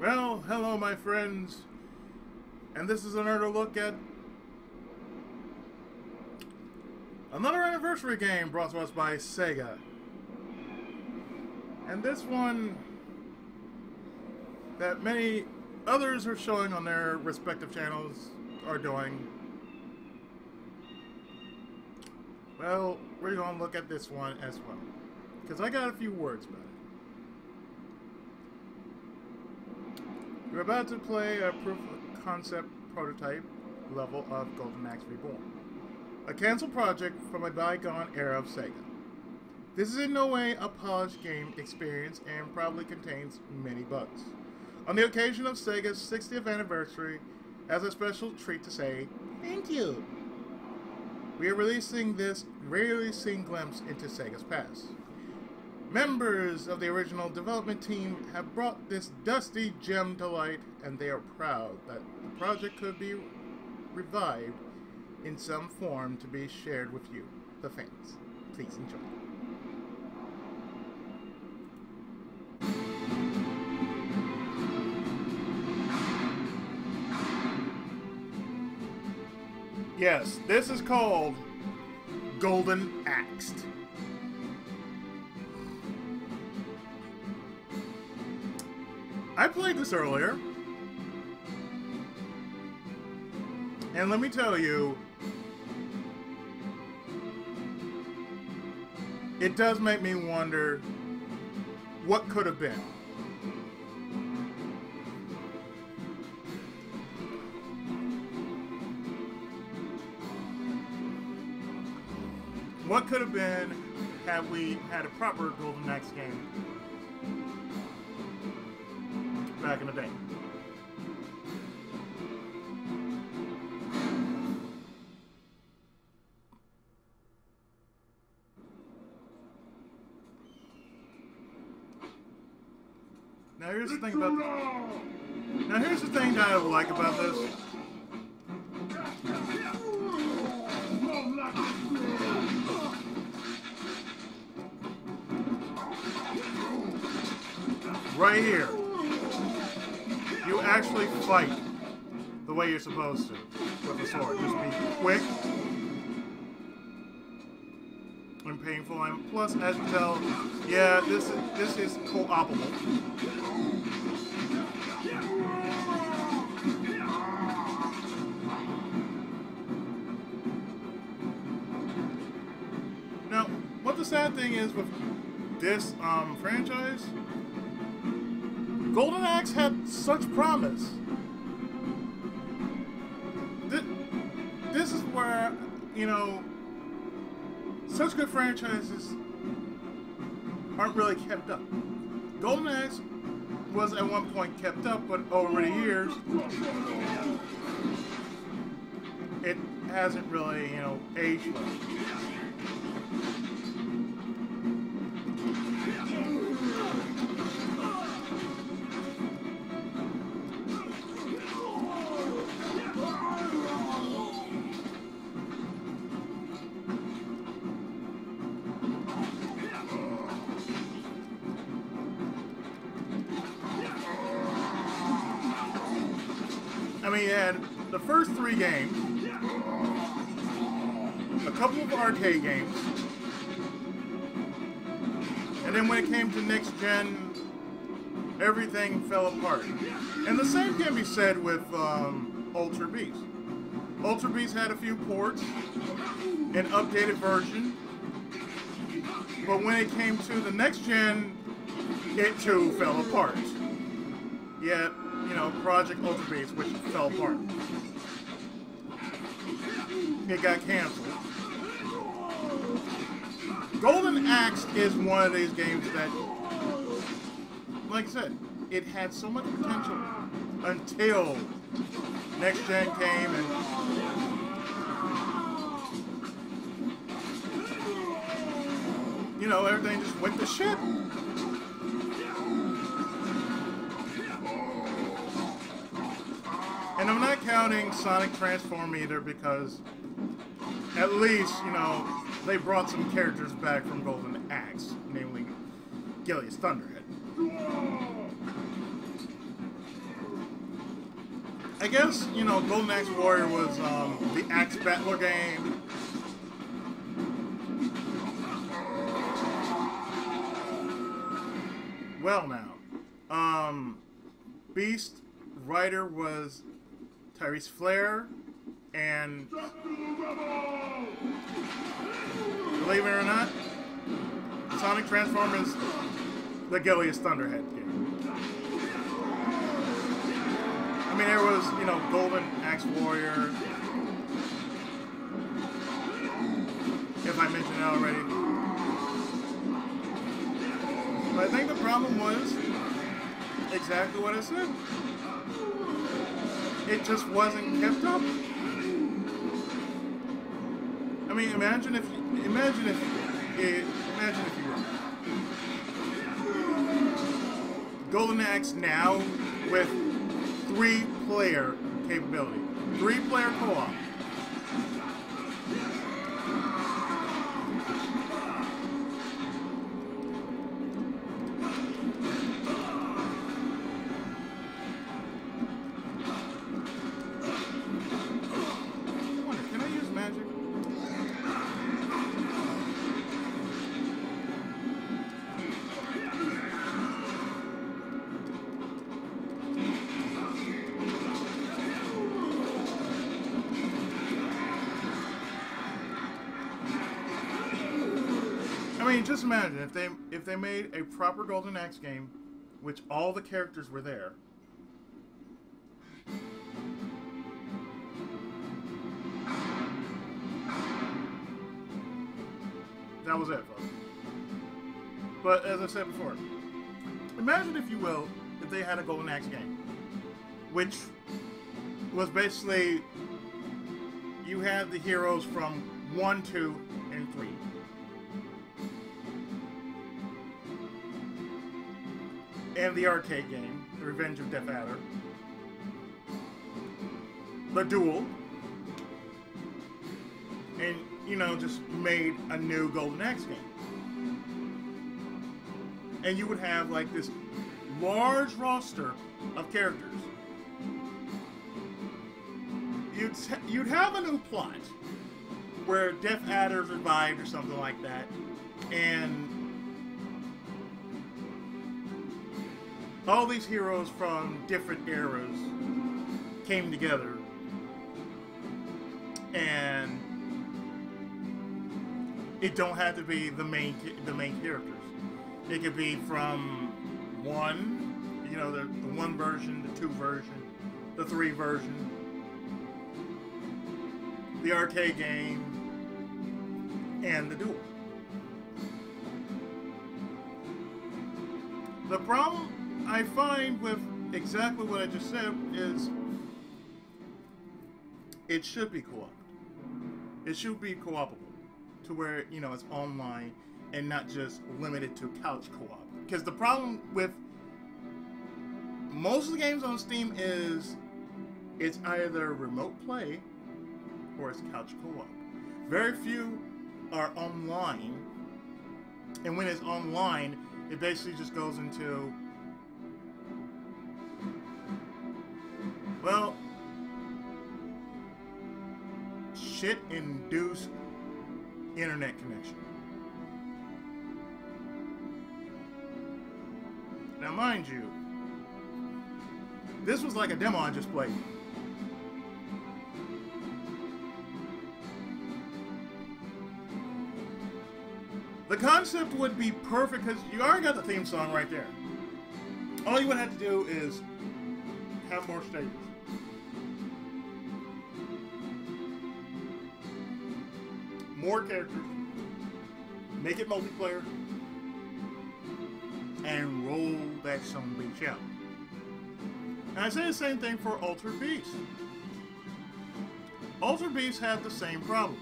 Well, hello my friends, and this is another look at another anniversary game brought to us by Sega. And this one that many others are showing on their respective channels are doing. Well, we're going to look at this one as well, because I got a few words about it. You're about to play a proof-of-concept prototype level of Golden Axe Reborn, a canceled project from a bygone era of Sega. This is in no way a polished game experience and probably contains many bugs. On the occasion of Sega's 60th anniversary, as a special treat to say, thank you, we are releasing this rarely seen glimpse into Sega's past. Members of the original development team have brought this dusty gem to light, and they are proud that the project could be revived in some form to be shared with you, the fans. Please enjoy. Yes, this is called Golden AxeD. I played this earlier, and let me tell you, it does make me wonder what could have been. What could have been had we had a proper Golden Axe game back in the day. Now here's the thing about this. Now here's the thing that I like about this. Right here. You actually fight the way you're supposed to with a sword. Just be quick and painful. And plus, as you tell, yeah, this is co-opable. Now, what the sad thing is with this franchise, Golden Axe had such promise. This is where, you know, such good franchises aren't really kept up. Golden Axe was at one point kept up, but over the years, it hasn't really, you know, aged well. I mean, you had the first 3 games, a couple of arcade games, and then when it came to next gen, everything fell apart. And the same can be said with Ultra Beast. Ultra Beast had a few ports, an updated version, but when it came to the next gen, it too fell apart. Yet, you know, Project Ultra Beast, which fell apart. It got canceled. Golden Axe is one of these games that, like I said, it had so much potential until next gen came and you know, everything just went to shit. And I'm not counting Sonic Transform either, because at least, you know, they brought some characters back from Golden Axe, namely Gillius Thunderhead. I guess, you know, Golden Axe Warrior was the Axe Battler game. Well now, Beast Rider was Tyrese Flair, and believe it or not, Sonic Transform is the Gilliest Thunderhead game. I mean, there was, you know, Golden Axe Warrior, if I mentioned it already. But I think the problem was exactly what I said. It just wasn't kept up. I mean, imagine if you were Golden Axe now with 3-player capability, 3-player co-op. I mean, just imagine if they made a proper Golden Axe game, which all the characters were there. That was it, folks. But as I said before, imagine, if you will, if they had a Golden Axe game, which was basically you had the heroes from 1, 2, and 3. And the arcade game, The Revenge of Death Adder, The Duel, and, you know, just made a new Golden Axe game. And you would have, like, this large roster of characters. You'd have a new plot where Death Adder revived or something like that, and all these heroes from different eras came together, and it don't have to be the main characters. It could be from one, you know, the 1 version, the 2 version, the 3 version, the arcade game, and the duel. The problem I find with exactly what I just said is it should be co-op. It should be co-opable to where, you know, it's online and not just limited to couch co-op. Because the problem with most of the games on Steam is it's either remote play or it's couch co-op. Very few are online, and when it's online, it basically just goes into, well, shit-induced internet connection. Now, mind you, this was like a demo I just played. The concept would be perfect because you already got the theme song right there. All you would have to do is have more stages. More characters, make it multiplayer, and roll that son of a bitch out. And I say the same thing for Altered Beast. Altered Beast had the same problem.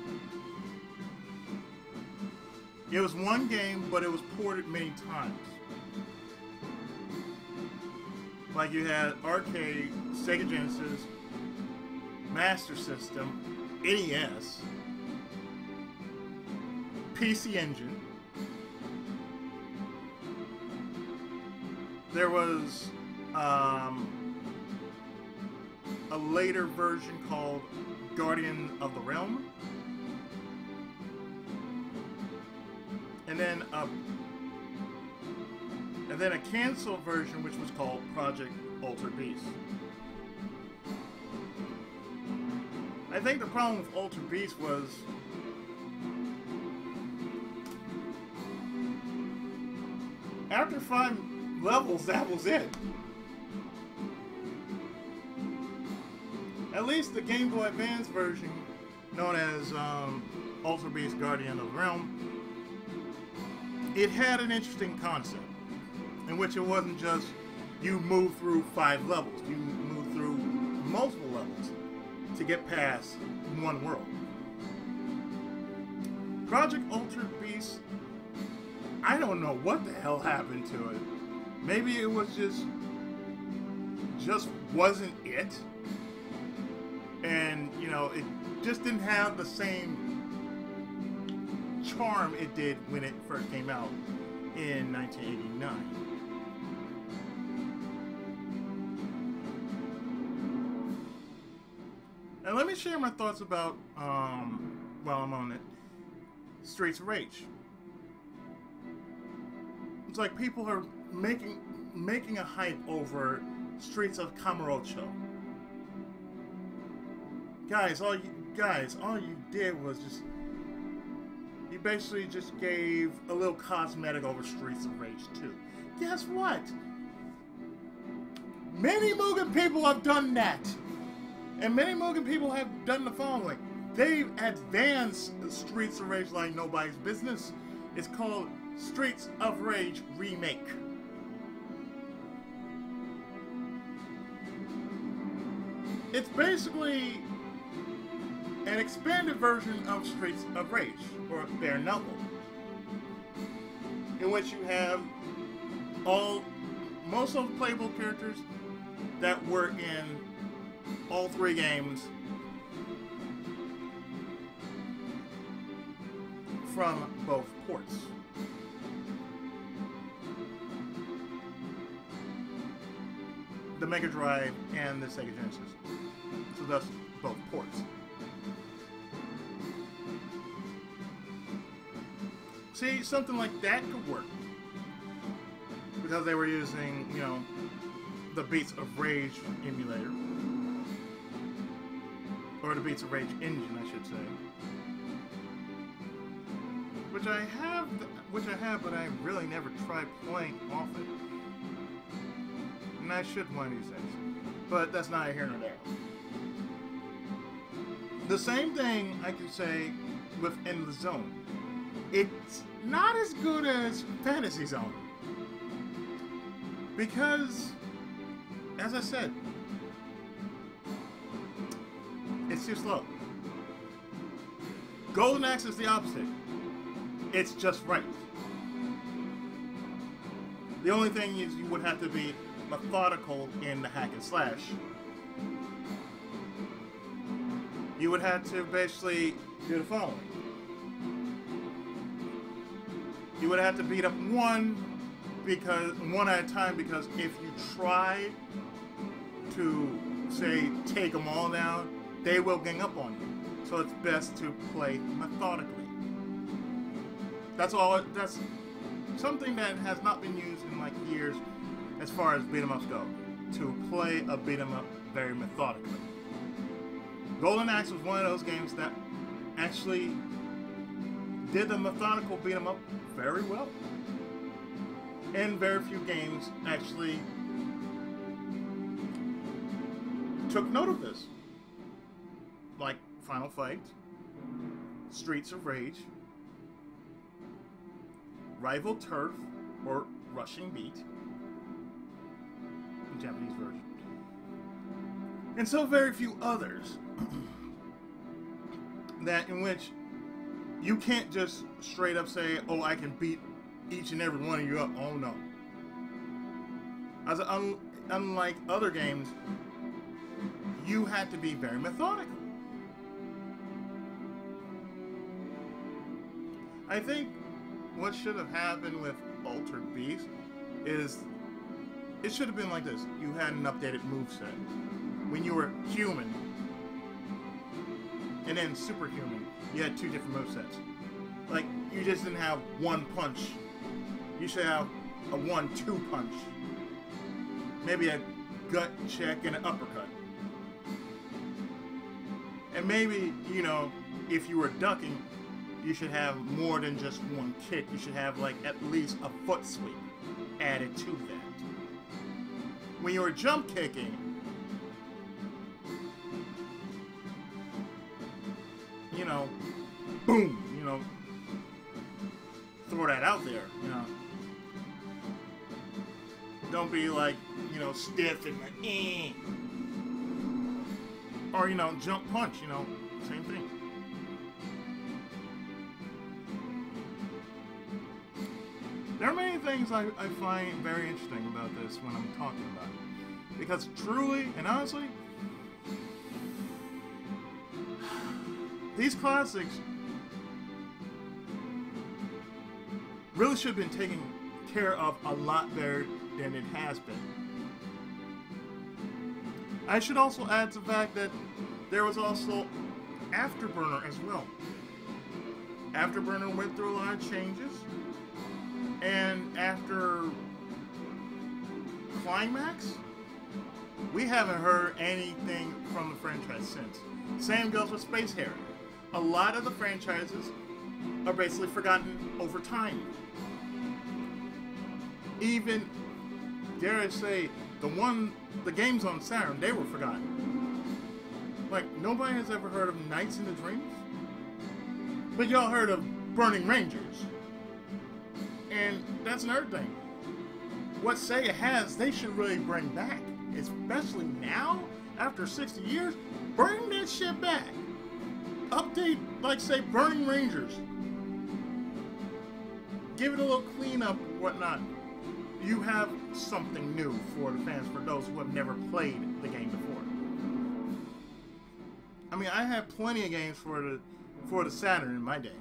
It was one game, but it was ported many times. Like you had arcade, Sega Genesis, Master System, NES, PC Engine. There was a later version called Guardian of the Realm, and then a canceled version which was called Project Altered Beast. I think the problem with Altered Beast was after 5 levels, that was it. At least the Game Boy Advance version, known as Altered Beast Guardian of the Realm, it had an interesting concept in which it wasn't just you move through 5 levels, you move through multiple levels to get past one world. Project Altered Beast, I don't know what the hell happened to it. Maybe it was just wasn't it. And, you know, it just didn't have the same charm it did when it first came out in 1989. And let me share my thoughts about, while I'm on it, Streets of Rage. It's like people are making a hype over Streets of Kamurocho. Guys, all you did was just, you basically just gave a little cosmetic over Streets of Rage 2. Guess what? Many Mugen people have done that. And many Mugen people have done the following. They've advanced Streets of Rage like nobody's business. It's called Streets of Rage Remake. It's basically an expanded version of Streets of Rage, or bare knuckle, in which you have most of the playable characters that were in all 3 games from both ports. The Mega Drive and the Sega Genesis. So that's both ports. See, something like that could work. Because they were using, you know, the Beats of Rage emulator. Or the Beats of Rage engine, I should say. Which I have, but I really never tried playing off it. And I should one of these days. But that's neither here nor there. The same thing I could say with Endless Zone. It's not as good as Fantasy Zone. Because, as I said, it's too slow. Golden Axe is the opposite. It's just right. The only thing is you would have to be methodical in the hack and slash. You would have to basically do the following. You would have to beat up one at a time, because if you try to, say, take them all down, they will gang up on you. So it's best to play methodically. That's something that has not been used in like years as far as beat 'em ups go. To play a beat 'em up very methodically. Golden Axe was one of those games that actually did the methodical beat 'em up very well. And very few games actually took note of this. Like Final Fight, Streets of Rage, Rival Turf, or Rushing Beat, the Japanese version, and so very few others that in which you can't just straight up say, oh, I can beat each and every one of you up. Oh no. Unlike other games, you had to be very methodical. I think what should have happened with Altered Beast is it should have been like this. You had an updated moveset. when you were human and then superhuman, you had two different movesets. Like, you just didn't have one punch. You should have a 1-2 punch. Maybe a gut check and an uppercut. And maybe, you know, if you were ducking, you should have more than just one kick. You should have, like, at least a foot sweep added to that. When you were jump kicking, you know, boom, you know, throw that out there, you know. Don't be like, you know, stiff and like, eh. Or, you know, jump punch, you know, same thing. There are many things I find very interesting about this when I'm talking about it. Because truly and honestly, these classics really should have been taken care of a lot better than it has been. I should also add to the fact that there was also Afterburner as well. Afterburner went through a lot of changes, and after Climax, we haven't heard anything from the franchise since. Same goes with Space Harrier. A lot of the franchises are basically forgotten over time. Even, dare I say, the games on Saturn, they were forgotten. Like, nobody has ever heard of Nights into Dreams? But y'all heard of Burning Rangers. And that's another thing. What Sega has, they should really bring back. Especially now, after 60 years, bring that shit back. Update, like, say, Burning Rangers. Give it a little cleanup and whatnot. You have something new for the fans, for those who have never played the game before. I mean, I had plenty of games for the Saturn in my day.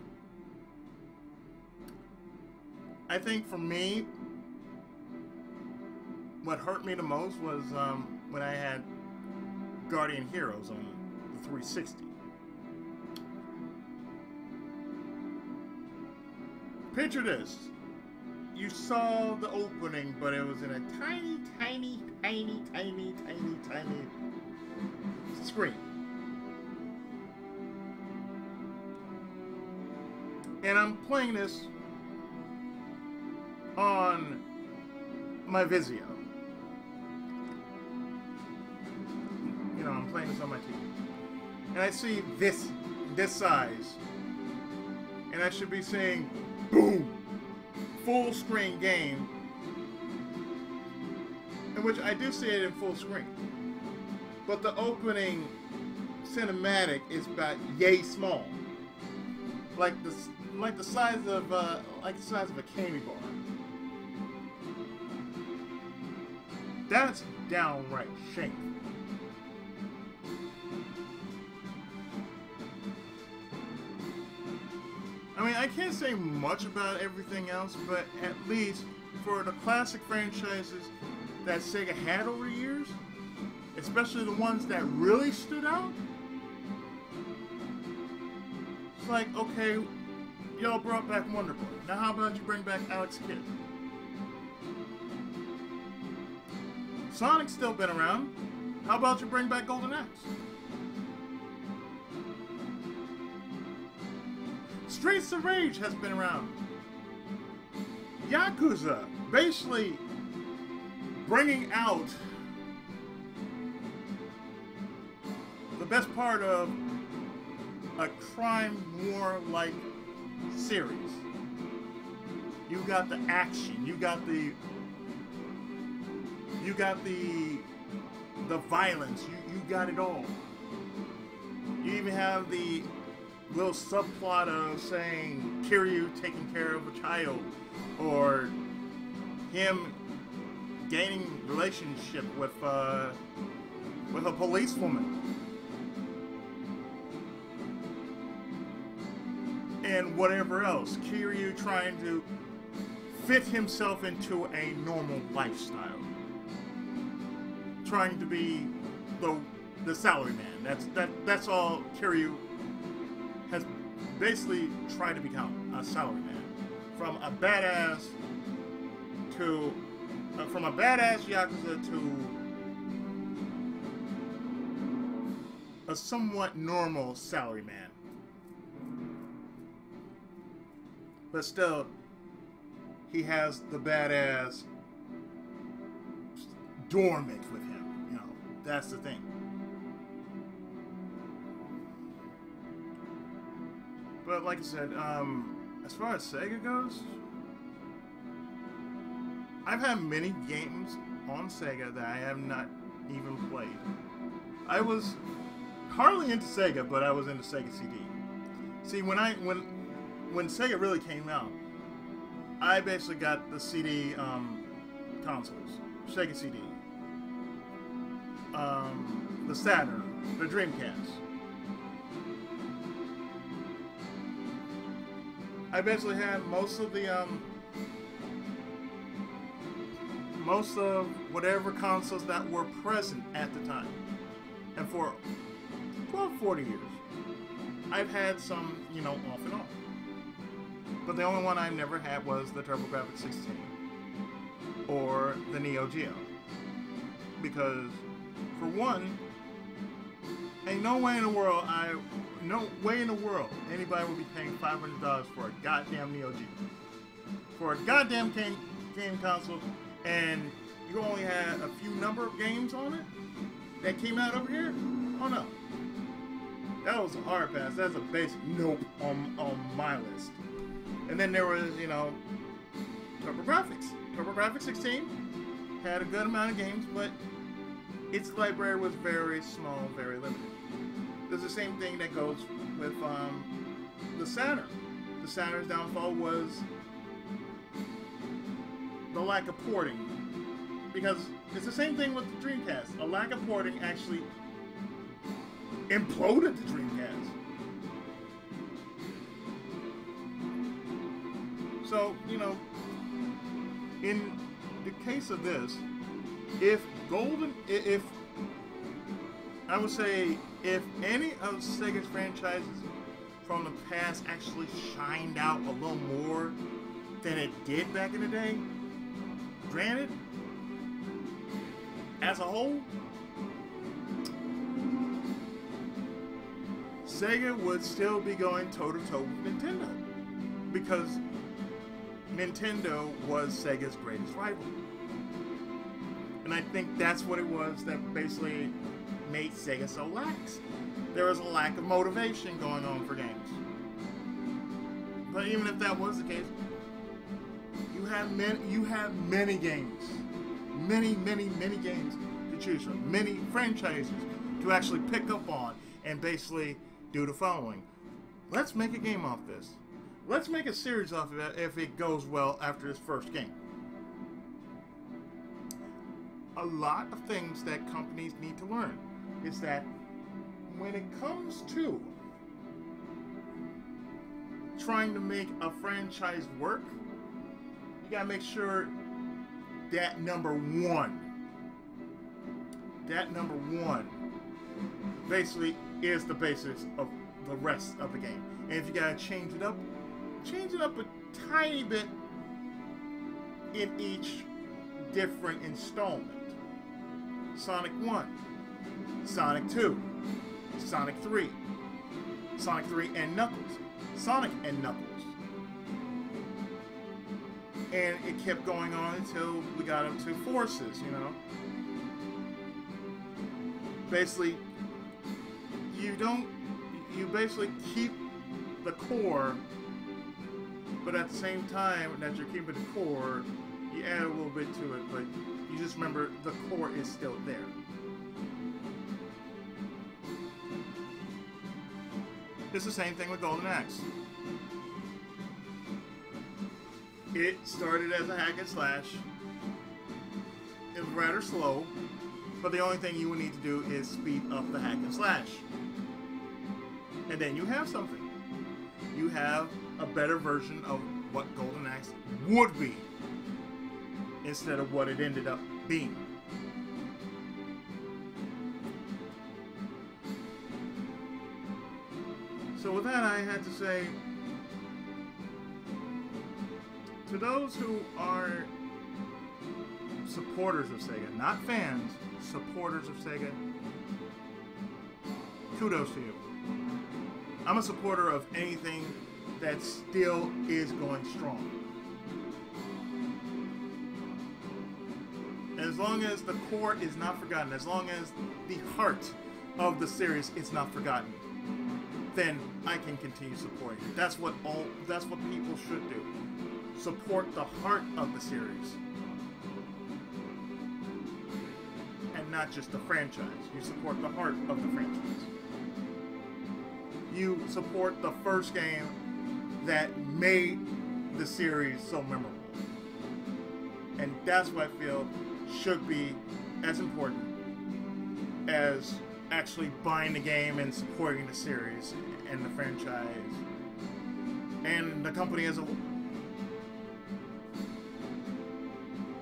I think for me, what hurt me the most was when I had Guardian Heroes on the 360. Picture this. You saw the opening, but it was in a tiny screen. And I'm playing this on my Vizio. You know, I'm playing this on my TV. And I see this size. And I should be saying, boom! Full screen game, in which I do see it in full screen, but the opening cinematic is about yay small, like the size of a candy bar. That's downright shameful. I mean, I can't say much about everything else, but at least for the classic franchises that Sega had over the years, especially the ones that really stood out, it's like, okay, y'all brought back Wonder Boy. Now how about you bring back Alex Kidd? Sonic's still been around. How about you bring back Golden Axe? Streets of Rage has been around. Yakuza, basically bringing out the best part of a crime war-like series. You got the action, you got the violence, you got it all. You even have the little subplot of saying Kiryu taking care of a child, or him gaining relationship with a policewoman, and whatever else. Kiryu trying to fit himself into a normal lifestyle, trying to be the salary man. That's all Kiryu has basically tried to become, a salary man. From a badass to from a badass Yakuza to a somewhat normal salary man. But still, he has the badass dormant with him. You know, that's the thing. But like I said, as far as Sega goes, I've had many games on Sega that I have not even played. I was hardly into Sega, but I was into Sega CD. See, when Sega really came out, I basically got the CD consoles, Sega CD, the Saturn, the Dreamcast. I basically had most of whatever consoles that were present at the time, and for 40 years, I've had some, you know, off and on. But the only one I never had was the TurboGrafx 16 or the Neo Geo, because for one, ain't no way in the world anybody would be paying $500 for a goddamn Neo Geo, for a goddamn game console, and you only had a few number of games on it that came out over here. Oh no, that was a hard pass. That's a basic nope on my list. And then there was, you know, TurboGrafx 16 had a good amount of games, but its library was very small, very limited. There's the same thing that goes with the Saturn. The Saturn's downfall was the lack of porting, because it's the same thing with the Dreamcast. A lack of porting actually imploded the Dreamcast. So, you know, in the case of this, if I would say, if any of Sega's franchises from the past actually shined out a little more than it did back in the day, granted, as a whole, Sega would still be going toe-to-toe with Nintendo, because Nintendo was Sega's greatest rival. And I think that's what it was that basically made Sega so lax. There was a lack of motivation going on for games. But even if that was the case, you have many games. Many games to choose from. Many franchises to actually pick up on and basically do the following. Let's make a game off this. Let's make a series off of it if it goes well after this first game. A lot of things that companies need to learn is that when it comes to trying to make a franchise work, you gotta make sure that number one basically is the basis of the rest of the game. And if you gotta change it up a tiny bit in each different installment. Sonic 1, Sonic 2, Sonic 3, Sonic 3 and Knuckles, Sonic and Knuckles. And it kept going on until we got up to Forces, you know. Basically, you basically keep the core, but at the same time that you're keeping the core, you add a little bit to it, but you just remember the core is still there. It's the same thing with Golden Axe. It started as a hack and slash. It was rather slow, but the only thing you would need to do is speed up the hack and slash. And then you have something. You have a better version of what Golden Axe would be, instead of what it ended up being. with that, I had to say, to those who are supporters of Sega, not fans, supporters of Sega, kudos to you. I'm a supporter of anything that still is going strong. As long as the core is not forgotten, as long as the heart of the series is not forgotten, then I can continue supporting it. That's what people should do. Support the heart of the series. And not just the franchise. You support the heart of the franchise. You support the first game that made the series so memorable. And that's what I feel should be as important as actually buying the game and supporting the series and the franchise and the company as a whole.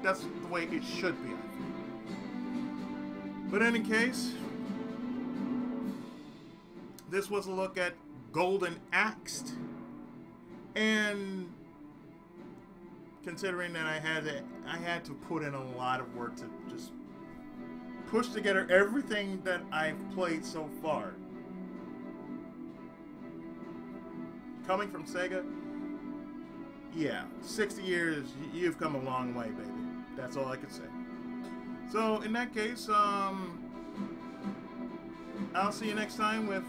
That's the way it should be, I think. But in any case, this was a look at Golden AxeD, and considering that I had to put in a lot of work to just push together everything that I've played so far. Coming from Sega, yeah, 60 years, you've come a long way, baby. That's all I can say. So, in that case, I'll see you next time with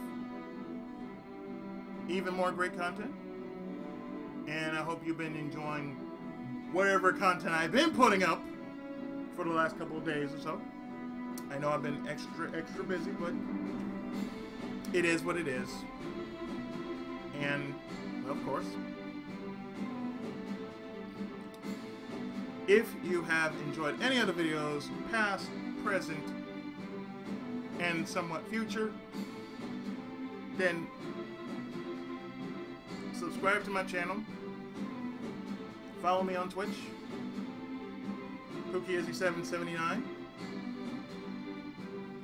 even more great content. And I hope you've been enjoying whatever content I've been putting up for the last couple of days or so. I know I've been extra busy, but it is what it is. And, of course, if you have enjoyed any of the videos, past, present, and somewhat future, then subscribe to my channel. Follow me on Twitch, PookieIzzy779.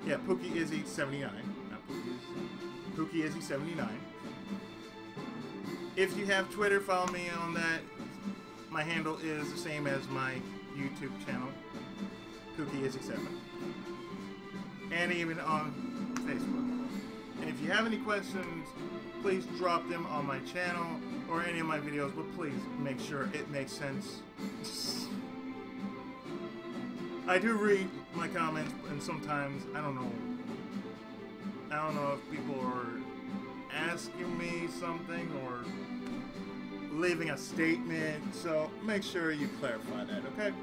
Yeah, PookieIzzy79, not PookieIzzy79. If you have Twitter, follow me on that. My handle is the same as my YouTube channel, PookieIzzy7. And even on Facebook. And if you have any questions, please drop them on my channel or any of my videos, but please make sure it makes sense. I do read my comments, and sometimes I don't know if people are asking me something or leaving a statement, so make sure you clarify that, okay?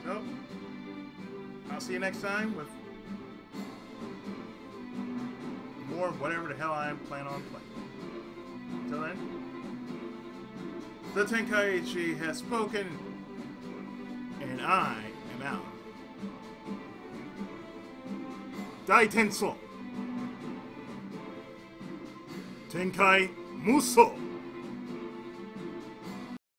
So, I'll see you next time with more of whatever the hell I plan on playing. Until then, the Tenkaichi has spoken, and I am out. Daitenso Tenkai Muso.